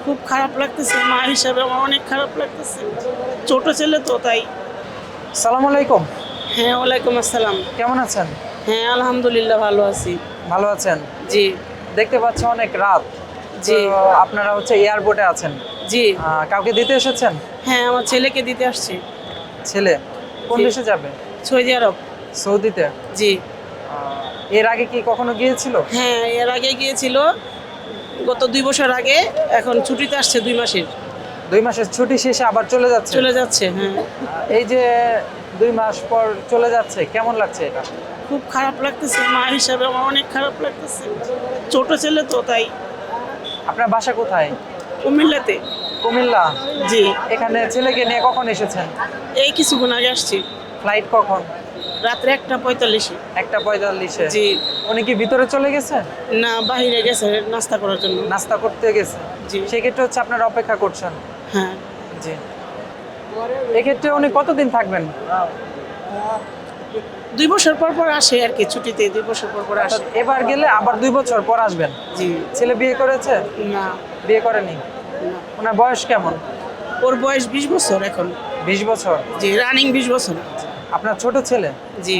খুব খারাপ লাগতেছে, মা হিসাবে আমার অনেক খারাপ লাগতেছে। ছোট ছেলে তো তাই। সালাম আলাইকুম। হ্যাঁ, ওয়ালাইকুম আসসালাম। কেমন আছেন? হ্যাঁ, আলহামদুলিল্লাহ ভালো আছি। ভালো আছেন? জি দেখতে পাচ্ছি অনেক রাত। তো জি আপনারা এয়ারপোর্টে আছেন। জি। কাউকে দিতে এসেছেন? হ্যাঁ, আমার ছেলেকে দিতে আসছি। ছেলে কোন জি। দেশে যাবে? সৌদি আরব। সৌদিতে। জি। এর আগে কি কখনো গিয়েছিল? হ্যাঁ, এর আগে গিয়েছিল গত 2 বছর আগে। এখন ছুটিতে আসছে 2 মাসের। 2 মাসের ছুটি শেষে আবার চলে যাচ্ছে। চলে যাচ্ছে। হ্যাঁ, এই যে 2 মাস পর চলে যাচ্ছে, কেমন লাগছে এটা? খুব খারাপ লাগতেছে, মা হিসাবে আমার অনেক খারাপ লাগতেছে। ছোট ছেলে তো তাই। আপনার বাসা কোথায়? কুমিল্লাতে। কুমিল্লা। জি। এখানে ছেলেকে নিয়ে কখন এসেছেন? এই কিছুক্ষণ আগে আসছি। ফ্লাইট কখন? রাত্রে 1:45-এ। 1:45-এ। জি। উনি কি ভিতরে চলে গেছে? না, বাহিরে গেছে নাস্তা করার জন্য। নাস্তা করতে গেছে। জি। সেক্ষেত্রে আপনারা অপেক্ষা করছেন। হ্যাঁ। জি। এক্ষেত্রে উনি কতদিন থাকবেন? 2 বছর পর পর আসে আর কি, ছুটিতে 2 বছর পর পর আসে। অর্থাৎ এবার গেলে আবার 2 বছর পর আসবেন। জি। ছেলে বিয়ে করেছে? না, বিয়ে করেনি। না। ওনার বয়স কেমন? ওর বয়স 20 বছর এখন। 20 বছর। জি, রানিং 20 বছর। আপনার ছোট ছেলে। জি।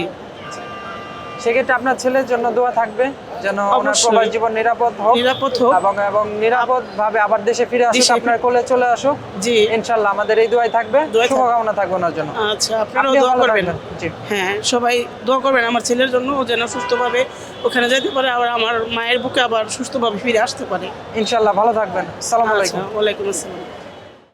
সেক্ষেত্রে আপনার ছেলের জন্য দোয়া থাকবে যেন ওনার অবশ্যই। প্রবাস জীবন নিরাপদ হোক নিরাপদ হোক। এবং নিরাপদ ভাবে আবার দেশে ফিরে আসুক, দেশে আপনার কোলে চলে আসুক। জি। ইনশাল্লাহ আমাদের এই দোয়াই থাকবে। দোয়াই থাকবে। শুভকামনা থাকবে ওনার জন্য। আচ্ছা, আপনারাও আপনিও দোয়া ভালো করবেন। থাকবেন। জি। হ্যাঁ, সবাই দোয়া করবেন আমার ছেলের জন্য, ও যেন সুস্থভাবে ওখানে যেতে পারে, আবার আমার মায়ের বুকে আবার সুস্থভাবে ফিরে আসতে পারে। ইনশাল্লাহ ভালো থাকবেন। আসসালামু আচ্ছা, আলাইকুম। ওয়ালাইকুম আসসালাম।